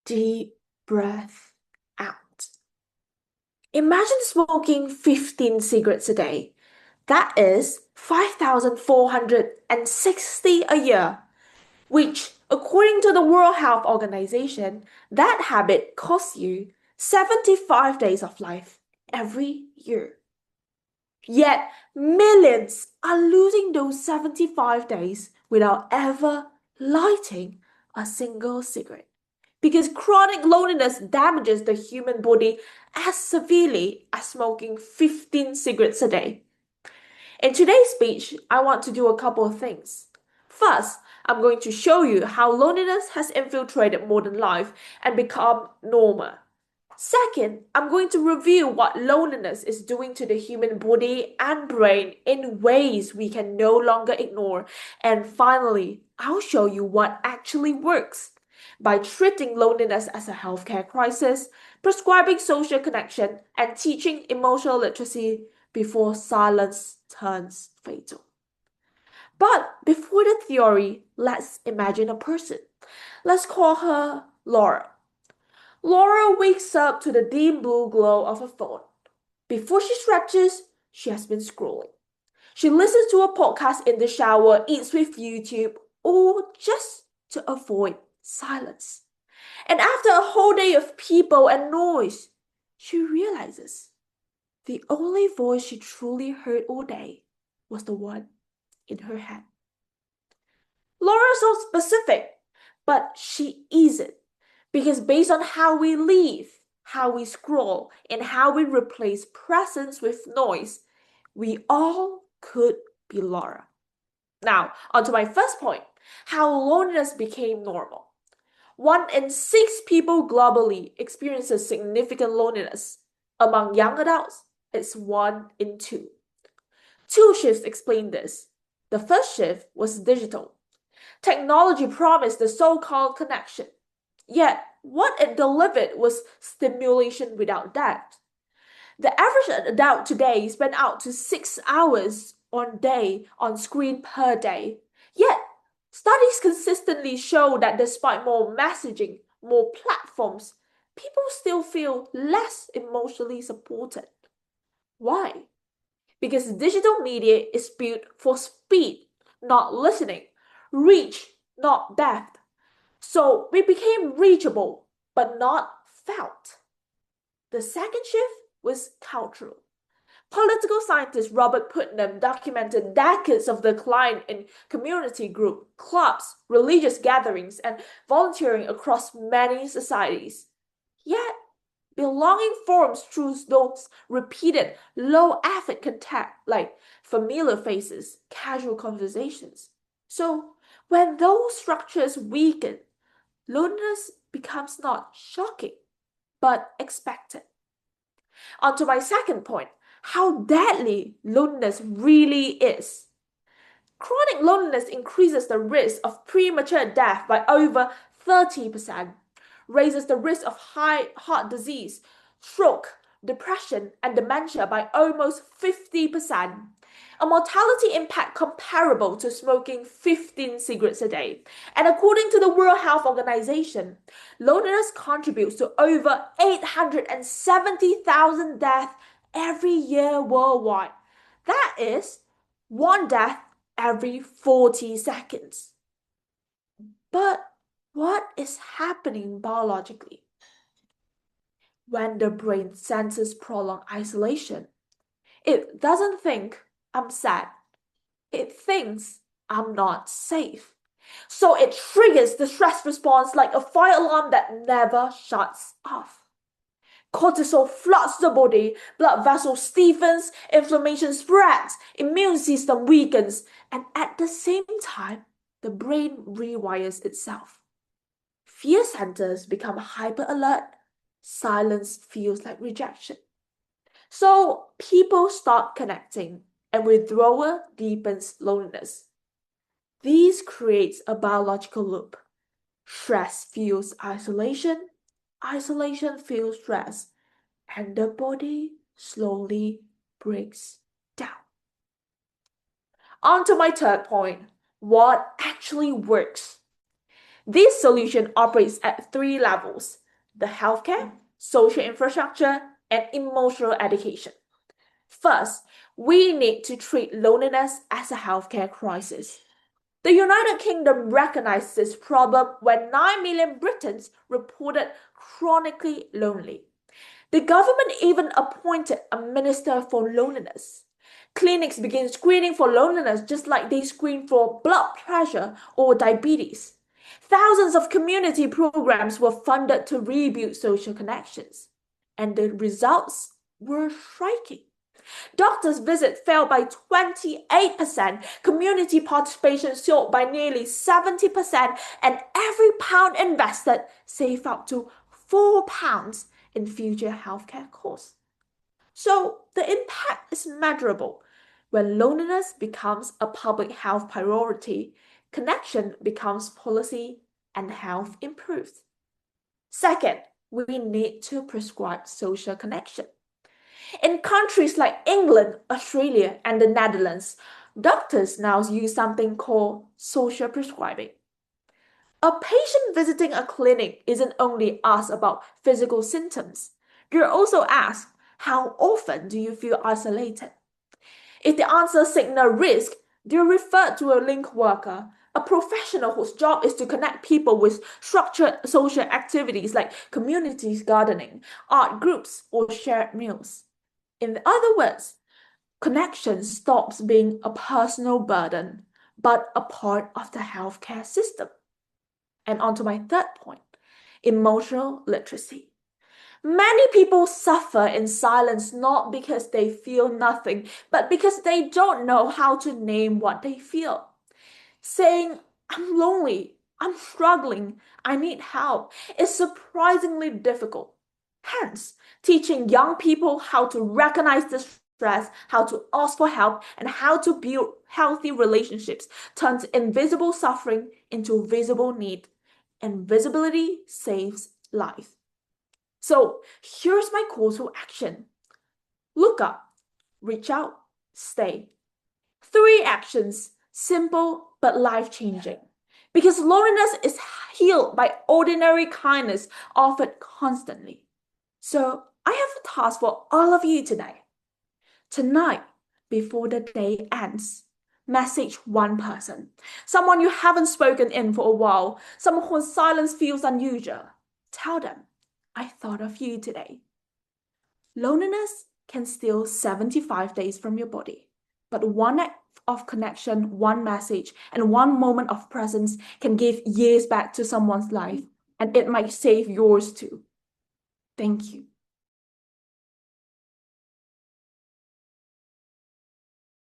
Deep breath out. Imagine smoking 15 cigarettes a day. That is 5,460 a year, which, according to the World Health Organization, that habit costs you 75 days of life every year. Yet, millions are losing those 75 days without ever lighting a single cigarette. Because chronic loneliness damages the human body as severely as smoking 15 cigarettes a day. In today's speech, I want to do a couple of things. First, I'm going to show you how loneliness has infiltrated modern life and become normal. Second, I'm going to review what loneliness is doing to the human body and brain in ways we can no longer ignore. And finally, I'll show you what actually works by treating loneliness as a healthcare crisis, prescribing social connection, and teaching emotional literacy before silence turns fatal. But before the theory, let's imagine a person. Let's call her Laura. Laura wakes up to the dim blue glow of her phone. Before she stretches, she has been scrolling. She listens to a podcast in the shower, eats with YouTube, or just to avoid silence. And after a whole day of people and noise, she realizes the only voice she truly heard all day was the one in her head. Laura's so specific, but she isn't. Because based on how we live, how we scroll, and how we replace presence with noise, we all could be Laura. Now, on to my first point, how loneliness became normal. 1 in 6 people globally experiences significant loneliness. Among young adults, it's 1 in 2. Two shifts explain this. The first shift was digital. Technology promised the so-called connection. Yet, what it delivered was stimulation without depth. The average adult today spends out to 6 hours on screen per day. Yet, studies consistently show that despite more messaging, more platforms, people still feel less emotionally supported. Why? Because digital media is built for speed, not listening, reach, not depth. So we became reachable, but not felt. The second shift was cultural. Political scientist Robert Putnam documented decades of decline in community groups, clubs, religious gatherings, and volunteering across many societies. Yet, belonging forms through those repeated low-effort contact like familiar faces, casual conversations. So, when those structures weaken, loneliness becomes not shocking, but expected. On to my second point, how deadly loneliness really is. Chronic loneliness increases the risk of premature death by over 30%, raises the risk of heart disease, stroke, depression, and dementia by almost 50%. A mortality impact comparable to smoking 15 cigarettes a day. And according to the World Health Organization, loneliness contributes to over 870,000 deaths every year worldwide. That is one death every 40 seconds. But what is happening biologically? When the brain senses prolonged isolation, it doesn't think I'm sad. It thinks I'm not safe. So it triggers the stress response like a fire alarm that never shuts off. Cortisol floods the body, blood vessels stiffens, inflammation spreads, immune system weakens, and at the same time, the brain rewires itself. Fear centers become hyper alert. Silence feels like rejection. So people stop connecting, and withdrawal deepens loneliness. This creates a biological loop. Stress fuels isolation, isolation fuels stress, and the body slowly breaks down. On to my third point, what actually works. This solution operates at 3 levels: the healthcare, social infrastructure, and emotional education. First, we need to treat loneliness as a healthcare crisis. The United Kingdom recognized this problem when 9 million Britons reported chronically lonely. The government even appointed a minister for loneliness. Clinics began screening for loneliness just like they screen for blood pressure or diabetes. Thousands of community programs were funded to rebuild social connections, and the results were striking. Doctors' visits fell by 28%, community participation soared by nearly 70%, and every pound invested saved up to £4 in future healthcare costs. So the impact is measurable. When loneliness becomes a public health priority, connection becomes policy, and health improves. Second, we need to prescribe social connection. In countries like England, Australia, and the Netherlands, doctors now use something called social prescribing. A patient visiting a clinic isn't only asked about physical symptoms. They're also asked, how often do you feel isolated? If the answer signals risk, they're referred to a link worker, a professional whose job is to connect people with structured social activities like community gardening, art groups, or shared meals. In other words, connection stops being a personal burden, but a part of the healthcare system. And on to my third point, emotional literacy. Many people suffer in silence not because they feel nothing, but because they don't know how to name what they feel. Saying, I'm lonely, I'm struggling, I need help is surprisingly difficult. Hence, teaching young people how to recognize the stress, how to ask for help, and how to build healthy relationships turns invisible suffering into visible need. And visibility saves life. So here's my call to action. Look up, reach out, stay. 3 actions, simple but life-changing. Because loneliness is healed by ordinary kindness offered constantly. So I have a task for all of you today. Tonight, before the day ends, message one person, someone you haven't spoken in for a while, someone whose silence feels unusual. Tell them, I thought of you today. Loneliness can steal 75 days from your body, but one act of connection, one message, and one moment of presence can give years back to someone's life, and it might save yours too. Thank you.